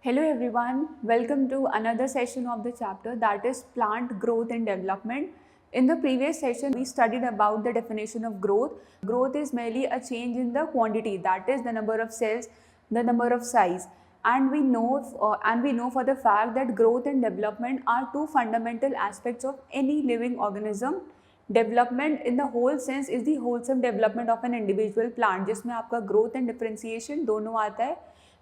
Hello everyone, welcome to another session of the chapter that is plant growth and development. In the previous session, we studied about the definition of growth. Growth is merely a change in the quantity, that is the number of cells, the number of size. And we know for the fact that growth and development are two fundamental aspects of any living organism. Development in the whole sense is the wholesome development of an individual plant, जिसमें आपका growth and differentiation दोनों आता है.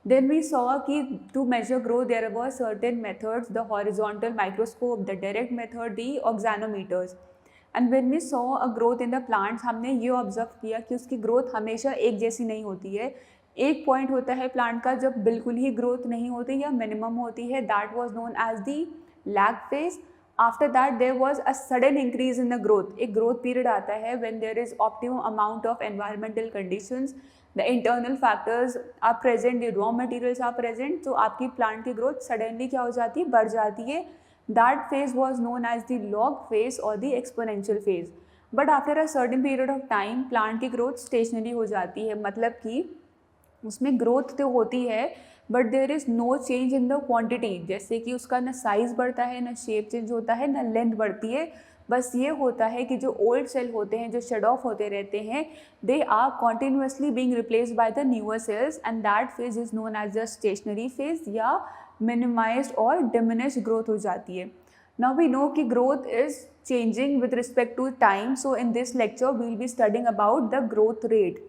Then we saw कि to measure growth there were certain methods, the horizontal microscope, the direct method, the oxanometers. And when we saw a growth in the plants, हमने ये observe किया कि उसकी growth हमेशा एक जैसी नहीं होती है. एक पॉइंट होता है प्लांट का जब बिल्कुल ही ग्रोथ नहीं होती या मिनिमम होती है, that was known as the lag phase. After that there was a sudden increase in the growth. एक ग्रोथ पीरियड आता है when there is optimum amount of environmental conditions, the internal factors are present, the raw materials are present, तो आपकी plant की growth suddenly क्या हो जाती है, बढ़ जाती है. That phase was known as the log phase और the exponential phase. But after a certain period of time plant की ग्रोथ स्टेशनरी हो जाती है, मतलब कि उसमें ग्रोथ तो होती है but there is no change in the quantity. जैसे कि उसका ना साइज़ बढ़ता है, ना शेप चेंज होता है, ना लेंथ बढ़ती है. बस ये होता है कि जो ओल्ड सेल होते हैं, जो शेड ऑफ होते रहते हैं, they are continuously being replaced by the newer cells and that phase is known as the stationary phase या मिनिमाइज्ड और डिमिनिश्ड ग्रोथ हो जाती है. नाउ वी नो कि growth is changing with respect to time. So in this lecture we will be studying about the growth rate.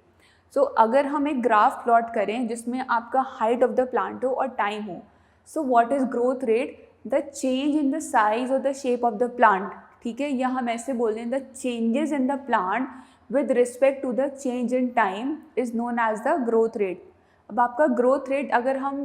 So अगर हम एक graph plot करें जिसमें आपका हाइट ऑफ द प्लांट हो और टाइम हो, so what is growth rate? The change in the size और the shape of the plant. ठीक है, या हम ऐसे बोल रहे हैं the changes in the plant with respect to the change in time is known as the growth rate. अब आपका ग्रोथ रेट अगर हम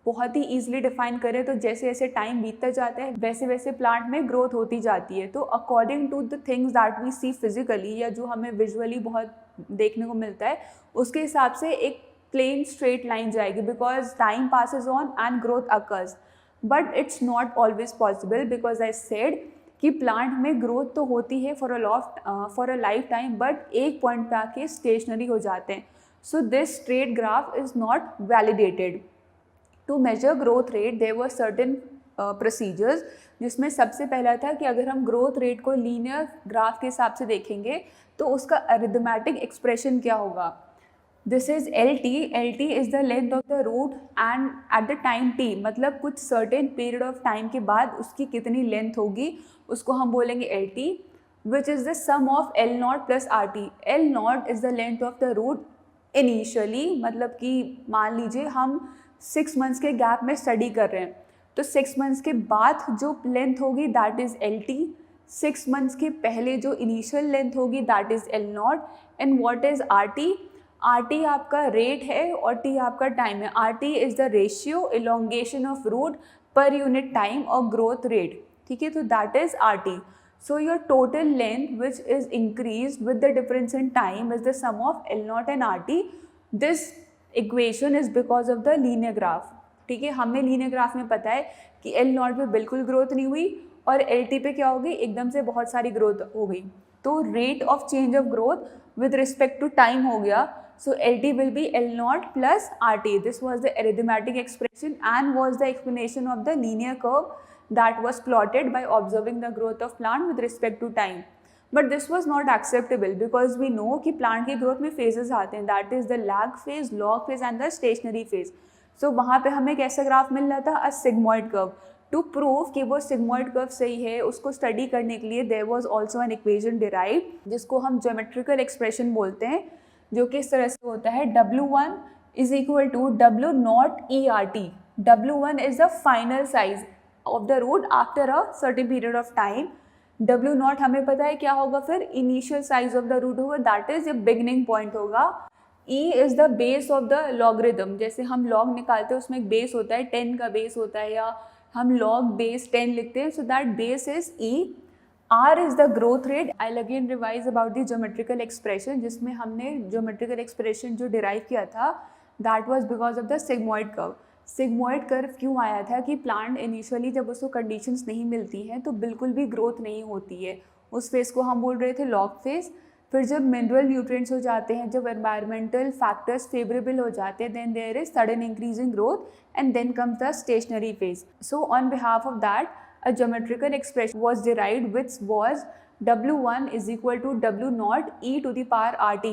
बहुत ही ईजिली डिफाइन करें तो जैसे जैसे टाइम बीतता जाता है वैसे वैसे प्लांट में ग्रोथ होती जाती है. तो according to the things that we see physically या जो हमें विजुअली बहुत देखने को मिलता है, उसके हिसाब से एक प्लेन स्ट्रेट लाइन जाएगी because time passes on and growth occurs. But it's not always possible because I said कि प्लांट में ग्रोथ तो होती है for a lifetime, but एक पॉइंट पे आके स्टेशनरी हो जाते हैं. So this straight graph is not validated. To measure growth rate there were certain procedures, जिसमें सबसे पहला था कि अगर हम ग्रोथ रेट को लीनियर ग्राफ के हिसाब से देखेंगे तो उसका अरिथमेटिक एक्सप्रेशन क्या होगा. This is L T. L T is the length of the root and at the time T, मतलब कुछ सर्टेन पीरियड ऑफ टाइम के बाद उसकी कितनी लेंथ होगी उसको हम बोलेंगे L T, which is the sum of L naught plus R T. L naught is the length of the root initially, मतलब कि मान लीजिए हम 6 मंथ्स के गैप में स्टडी कर रहे हैं तो 6 मंथ्स के बाद जो लेंथ होगी that is L T. 6 months के पहले जो इनिशियल लेंथ होगी that is L naught. And what is R T? R T आपका रेट है और टी आपका टाइम है. R T is the ratio elongation of root per unit time और ग्रोथ रेट. ठीक है, तो that is R T. So your total length which is increased with the difference in time is the sum of L naught and RT. This equation is because of the linear graph. ठीक है, हमें linear graph में पता है कि L naught पे बिल्कुल growth नहीं हुई और LT पे क्या होगी, एकदम से बहुत सारी growth हो गई. तो rate of change of growth with respect to time हो गया. So LT will be L naught plus RT. This was the arithmetic expression and was the explanation of the linear curve that was plotted by observing the growth of plant with respect to time. But this was not acceptable because we know कि plant की growth में phases आते हैं, that is the lag phase, log phase and the stationary phase. So वहाँ पे हमें कैसा graph मिल रहा था, a sigmoid curve. To prove कि वो sigmoid curve सही है, उसको study करने के लिए there was also an equation derived जिसको हम geometrical expression बोलते हैं, जो कि इस तरह से होता है W1 is equal to W naught ERT. W1 is the final size of the root after a certain period of time. W naught हमें पता है क्या होगा, फिर initial size of the root होगा, that is a beginning point होगा. E is the base of the logarithm. जैसे हम लॉग निकालते हैं उसमें एक बेस होता है, 10 का बेस होता है, या हम लॉग बेस 10 लिखते हैं. So that base is E. R is the growth rate. I again revise about the geometrical expression, जिसमें हमने ज्योमेट्रिकल एक्सप्रेशन जो डिराइव किया था that was because of the sigmoid curve. Sigmoid curve क्यों आया था कि प्लांट इनिशियली जब उसको कंडीशंस नहीं मिलती हैं तो बिल्कुल भी ग्रोथ नहीं होती है. उस फेज़ को हम बोल रहे थे लॉग फेज़. फिर जब मिनरल न्यूट्रिएंट्स हो जाते हैं, जब एनवायरमेंटल फैक्टर्स फेवरेबल हो जाते हैं, then there is sudden increase in growth and then comes the stationary phase. So on behalf of that a geometrical expression was derived which was W1 is equal to W naught e to the power RT.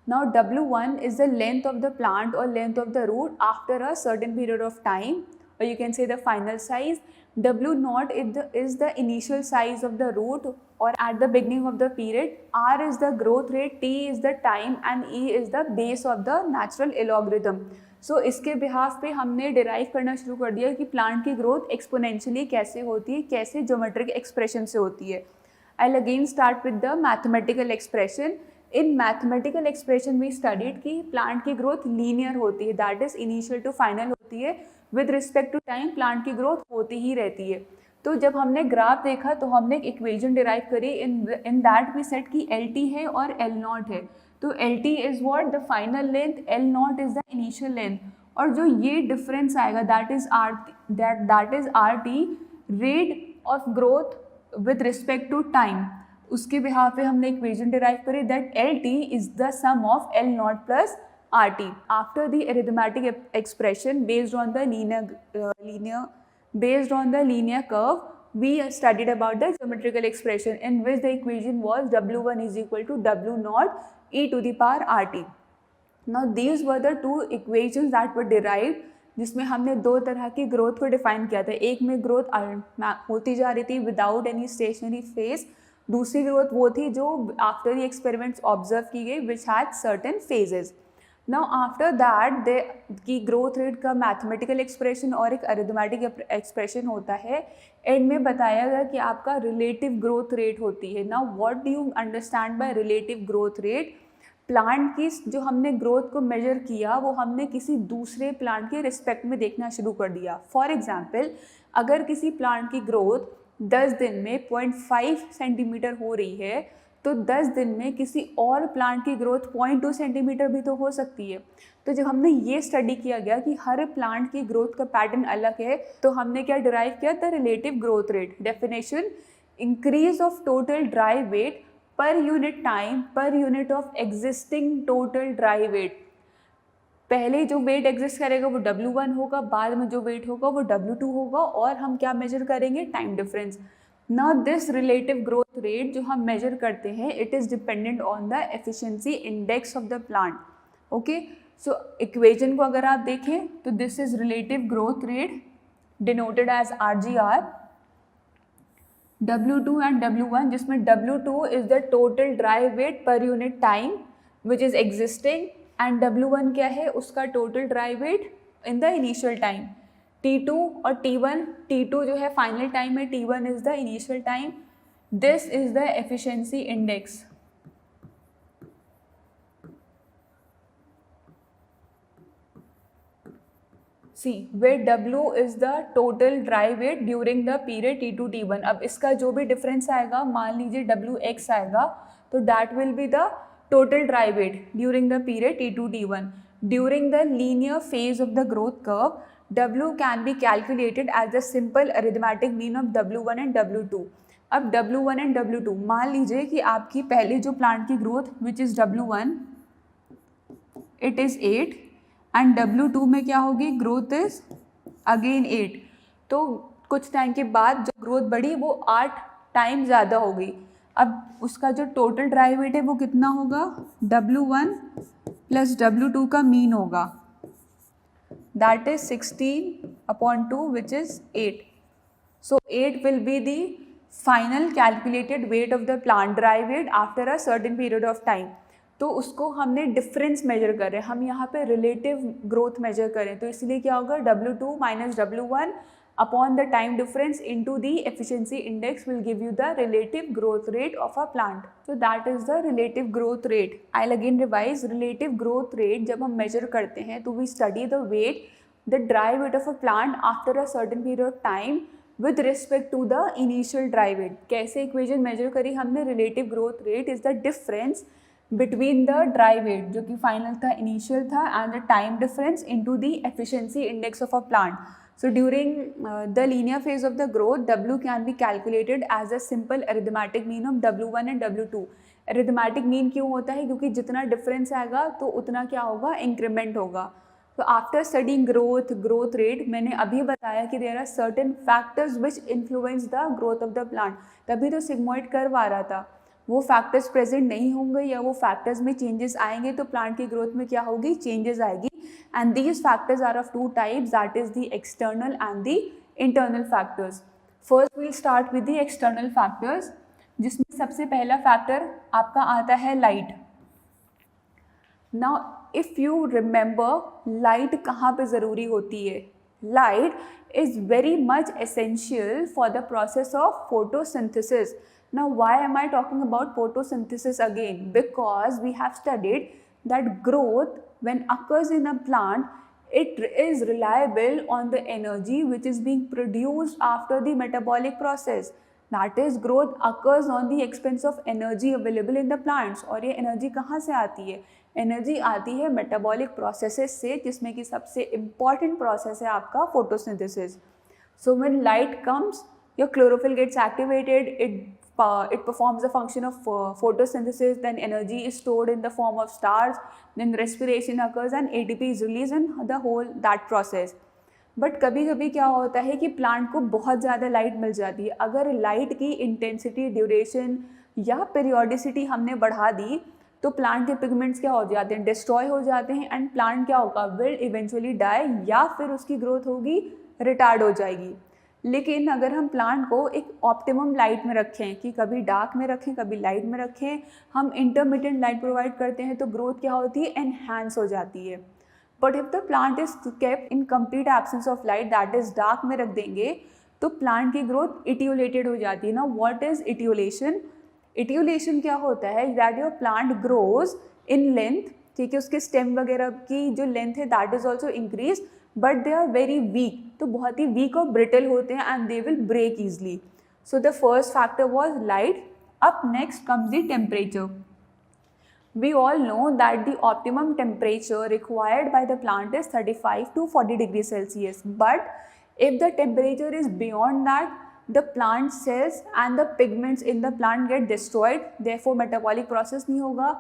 Now W1 is the length of the plant or length of the root after a certain period of time, or you can say the final size. W naught is the initial size of the root or at the beginning of the period. R is the growth rate, T is the time and E is the base of the natural logarithm. सो इसके behalf पे हमने derive करना शुरू कर दिया कि plant की growth exponentially कैसे होती है, कैसे ज्योमेट्रिक एक्सप्रेशन से होती है. I will again start with the mathematical expression. In mathematical expression we studied कि प्लांट की ग्रोथ लीनियर होती है, that is initial to final होती है. With respect to time plant की ग्रोथ होती ही रहती है. तो जब हमने ग्राफ देखा तो हमने एक इक्वेशन डिराइव करी. इन दैट वी सेट कि एल टी है और एल नॉट है. तो L T is what the final length, L naught is the initial length. और जो ये डिफरेंस आएगा that is R T rate of growth with respect to time. उसके बिहाफ पे हमने इक्वेशन डिराइव करी that L T is the sum of L naught plus R T. After the arithmetic expression based on the linear curve, we studied about the geometrical expression in which the equation was W1 is equal to W naught e to the power RT. Now these were the two equations that were derived, जिसमें हमने दो तरह की growth को define किया था. एक में ग्रोथ होती जा रही थी विदाउट एनी स्टेशनरी फेज. दूसरी ग्रोथ वो थी जो आफ्टर द एक्सपेरिमेंट्स ऑब्जर्व की गई which had certain phases. Now after that की ग्रोथ रेट का मैथमेटिकल एक्सप्रेशन और एक अरिथमेटिक एक्सप्रेशन होता है. एंड में बताया गया कि आपका रिलेटिव ग्रोथ रेट होती है. Now what do you understand by relative growth rate? Plant की जो हमने ग्रोथ को मेजर किया वो हमने किसी दूसरे प्लांट के रिस्पेक्ट में देखना शुरू कर दिया. फॉर एग्जाम्पल, अगर किसी प्लांट की ग्रोथ 10 दिन में 0.5 सेंटीमीटर हो रही है तो 10 दिन में किसी और प्लांट की ग्रोथ 0.2 सेंटीमीटर भी तो हो सकती है. तो जब हमने ये स्टडी किया गया कि हर प्लांट की ग्रोथ का पैटर्न अलग है, तो हमने क्या डिराइव किया? The relative growth rate. Definition: increase of total dry weight per unit time per unit of existing total dry weight. पहले जो वेट एग्जिस्ट करेगा वो W1 होगा, बाद में जो वेट होगा वो W2 होगा, और हम क्या मेजर करेंगे? Time difference. Now this relative growth rate जो हम measure करते हैं, it is dependent on the efficiency index of the plant. Okay, so equation को अगर आप देखें तो this is relative growth rate denoted as RGR, W2 and W1, जिसमें W2 is the total dry weight per unit time which is existing, and W1 क्या है? उसका total dry weight in the initial time. T2 और T1 जो है final time है, T1 is the initial time. This is the efficiency index. See weight W is the total dry weight during the period T2 T1. अब इसका जो भी difference आएगा, मान लीजिए WX आएगा, तो that will be the total dry weight during the period T2 T1. During the linear phase of the growth curve, W can be calculated as the simple arithmetic mean of W1 and W2. अब W1 and W2, मान लीजिए कि आपकी पहले जो plant की growth which is W1 it is 8 and W2 में क्या होगी? Growth is again 8. तो कुछ टाइम के बाद जो ग्रोथ बढ़ी वो 8 टाइम ज़्यादा हो गई. अब उसका जो टोटल ड्राई वेट है वो कितना होगा? W1 प्लस W2 का मीन होगा, that is 16/2 which is 8. So 8 will be the final calculated weight of the plant dry weight after a certain period of time. तो उसको हमने डिफरेंस मेजर कर रहे हैं, हम यहाँ पे रिलेटिव ग्रोथ मेजर करें, तो इसलिए क्या होगा? W2 minus W1 upon the time difference into the efficiency index will give you the relative growth rate of a plant. So that is the relative growth rate. I'll again revise. Relative growth rate जब हम measure करते हैं तो we study the weight, the dry weight of a plant after a certain period of time with respect to the initial dry weight. कैसे equation measure करी हमने? relative growth rate is the difference between the dry weight जो कि final था, initial था, and the time difference into the efficiency index of a plant. So during the linear phase of the growth, W can be calculated as a simple arithmetic mean of W1 and W2. Arithmetic mean क्यों होता है? क्योंकि जितना difference आएगा तो उतना क्या होगा? इंक्रीमेंट होगा। तो आफ्टर स्टडिंग ग्रोथ रेट, मैंने अभी बताया कि there are certain factors which influence the growth of the plant. तभी तो सिग्मोइड कर्व आ रहा था। वो फैक्टर्स प्रेजेंट नहीं होंगे या वो फैक्टर्स में चेंजेस आएंगे तो प्लांट की ग्रोथ में क्या होगी? चेंजेस आएगी। And these factors are of two types, that is the external and the internal factors. First we'll start with the external factors, जिसमें सबसे पहला फैक्टर आपका आता है light. Now if you remember, light कहाँ पे ज़रूरी होती है? Light is very much essential for the process of photosynthesis. Now why am I talking about photosynthesis again? Because we have studied that growth, when occurs in a plant, it is reliable on the energy which is being produced after the metabolic process. That is, growth occurs on the expense of energy available in the plants. और ये energy कहाँ से आती है? Energy आती है metabolic processes से, जिसमें कि सबसे इम्पॉर्टेंट प्रोसेस है आपका photosynthesis. So when light comes, your chlorophyll gets activated, it performs the function of photosynthesis, then energy is stored in the form of stars, then respiration occurs and ATP is released and the whole that process. But कभी कभी क्या होता है कि plant को बहुत ज़्यादा light मिल जाती है. अगर लाइट की इंटेंसिटी, ड्यूरेशन या पीरियोडिसिटी हमने बढ़ा दी तो प्लांट के पिगमेंट्स क्या हो जाते हैं? डिस्ट्रॉय हो जाते हैं एंड प्लांट क्या होगा? विल इवेंचुअली डाई, या फिर उसकी ग्रोथ होगी रिटार्ड हो जाएगी. लेकिन अगर हम प्लांट को एक ऑप्टिमम लाइट में रखें, कि कभी डार्क में रखें कभी लाइट में रखें, हम इंटरमीडिएट लाइट प्रोवाइड करते हैं, तो ग्रोथ क्या होती है? एनहांस हो जाती है. But if the plant is kept in complete absence of light, that is dark में रख देंगे, तो प्लांट की ग्रोथ इटियोलेटेड हो जाती है. ना व्हाट इज इटियोलेशन? इटियोलेशन क्या होता है? That your plant grows in length, ठीक है, उसके स्टेम वगैरह की जो लेंथ है that is also increase, but they are very weak, तो बहुत ही वीक और ब्रिटल होते हैं and they will break easily. So the first factor was light. Up next comes the temperature. We all know that the optimum temperature required by the plant is 35 to 40 degrees Celsius. But if the temperature is beyond that, the plant cells and the pigments in the plant get destroyed. Therefore, metabolic process नहीं होगा,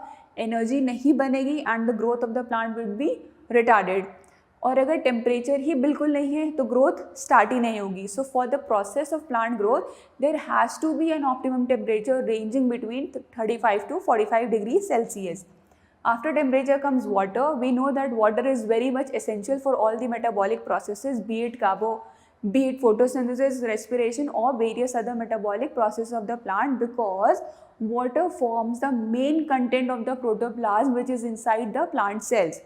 energy नहीं बनेगी and the growth of the plant will be retarded. और अगर temperature ही बिल्कुल नहीं है तो ग्रोथ स्टार्ट ही नहीं होगी. So for the process of plant growth there has to be an optimum temperature ranging between 35 to 45 degree celsius. After temperature comes water. We know that water is very much essential for all the metabolic processes, be it photosynthesis, respiration or various other metabolic process of the plant, because water forms the main content of the protoplasm which is inside the plant cells.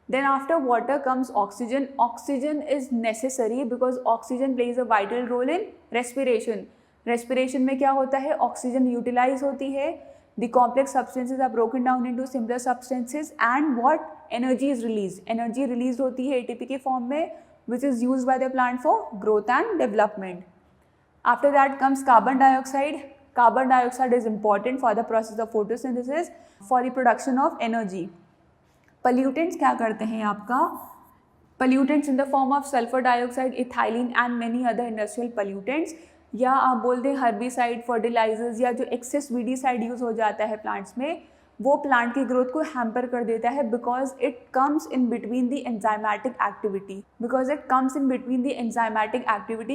Then after water comes oxygen. Oxygen is necessary because oxygen plays a vital role in respiration. Respiration में क्या होता है? Oxygen utilize होती है. The complex substances are broken down into simpler substances and what? Energy is released. Energy released होती है ATP के form में, which is used by the plant for growth and development. After that comes carbon dioxide. Carbon dioxide is important for the process of photosynthesis, for the production of energy. Pollutants क्या करते हैं आपका? Pollutants in the form of sulfur dioxide, ethylene and many other industrial pollutants, या आप बोल दें herbicide, fertilisers, या जो एक्सेस वीडीसाइड यूज़ हो जाता है प्लांट्स में, वो प्लांट की ग्रोथ को हैम्पर कर देता है. Because it comes in between the enzymatic activity.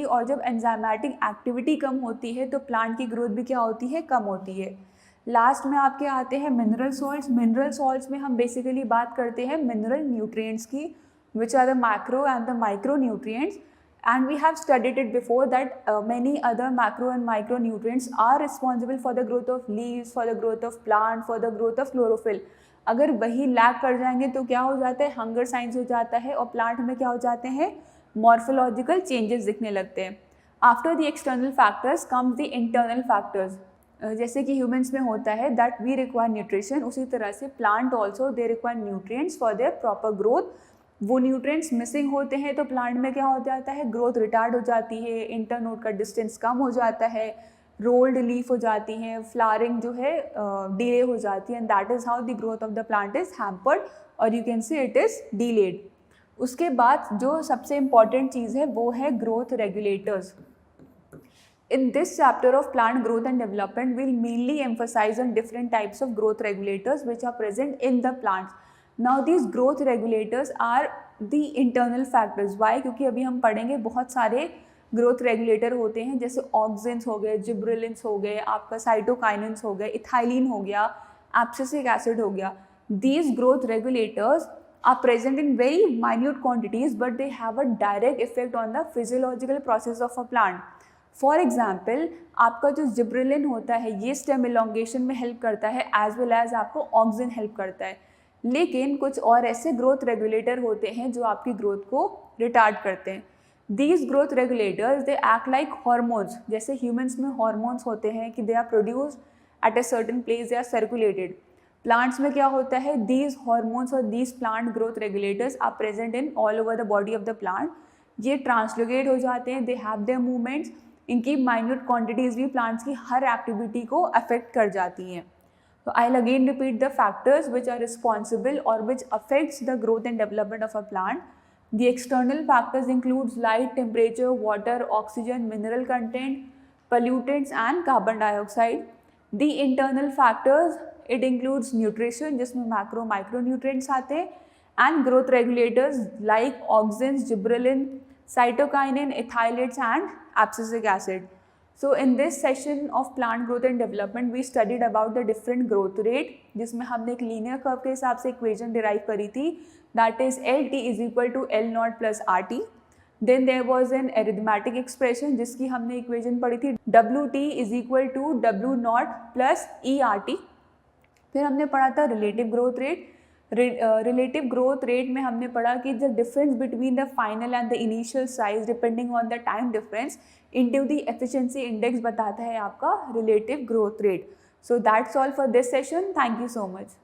और जब एंजाइमेटिक एक्टिविटी कम होती है तो प्लांट की ग्रोथ भी क्या होती है? कम होती है. लास्ट में आपके आते हैं मिनरल सॉल्ट्स. मिनरल सॉल्ट्स में हम बेसिकली बात करते हैं मिनरल न्यूट्रिएंट्स की, which are the macro and the micro nutrients. And we have studied it before that many other macro and micronutrients are responsible for the growth of leaves, for the growth of plant, for the growth of chlorophyll. अगर वही lack कर जाएंगे तो क्या हो जाता है? Hunger science हो जाता है और प्लांट में क्या हो जाते हैं? मॉर्फोलॉजिकल चेंजेस दिखने लगते हैं. After the external factors comes the internal factors. जैसे कि ह्यूमंस में होता है दैट वी रिक्वायर न्यूट्रिशन, उसी तरह से plant also they require nutrients for their proper growth. वो न्यूट्रिएंट्स मिसिंग होते हैं तो प्लांट में क्या हो जाता है? ग्रोथ रिटार्ड हो जाती है, इंटरनोड का डिस्टेंस कम हो जाता है, रोल्ड लीफ हो जाती हैं, फ्लावरिंग जो है डिले हो जाती है, and that is how the growth of the plant is hampered, और you can say it is delayed. उसके बाद जो सबसे इम्पॉर्टेंट चीज़ है वो है growth regulators. In this chapter of plant growth and development, we'll mainly emphasize on different types of growth regulators which are present in the plants. Now these growth regulators are the internal factors. Why? क्योंकि अभी हम पढ़ेंगे बहुत सारे growth regulator होते हैं, जैसे auxins हो गए, जिब्रेलिन्स हो गए, आपका साइटोकाइनिन्स हो गए, इथाइलिन हो गया, एब्सिसिक एसिड हो गया. These growth regulators are present in very minute quantities, but they have a direct effect on the physiological process of a plant. For example आपका जो जिब्रेलिन होता है ये स्टेम इलोंगेशन में हेल्प करता है, एज वेल एज आपको auxin help करता है. लेकिन कुछ और ऐसे ग्रोथ रेगुलेटर होते हैं जो आपकी ग्रोथ को रिटार्ड करते हैं. These growth regulators they act like hormones. जैसे ह्यूमन्स में हॉर्मोन्स होते हैं कि they are produced at a certain place, they are circulated. Plants में क्या होता है, दीज हॉर्मोन्स और these plant growth regulators are present in all over the body of the plant. ये ट्रांसलोकेट हो जाते हैं, दे हैव देयर मूवमेंट्स. इनकी माइन्यूट क्वांटिटीज़ भी प्लांट्स की हर एक्टिविटी को अफेक्ट कर जाती हैं. तो I will again repeat the factors which are responsible और which affects the growth and development of a plant. The external factors includes light, temperature, water, oxygen, mineral content, pollutants and carbon dioxide. The internal factors, it includes nutrition जिसमें macro micronutrients आते हैं, and growth regulators like auxins, gibberellin, cytokinin, ethylates and abscisic acid. So in this session of plant growth and development we studied about the different growth rate जिसमें हमने एक linear curve के हिसाब से equation derive करी थी, that is LT is equal to L naught plus RT. Then there was an arithmetic expression जिसकी हमने equation पढ़ी थी WT is equal to W naught plus ERT. फिर हमने पढ़ा था relative growth rate. Relative growth rate में हमने पढ़ा कि the difference between the final and the initial size depending on the time difference into the efficiency index बताता है आपका relative growth rate. So that's all for this session. Thank you so much.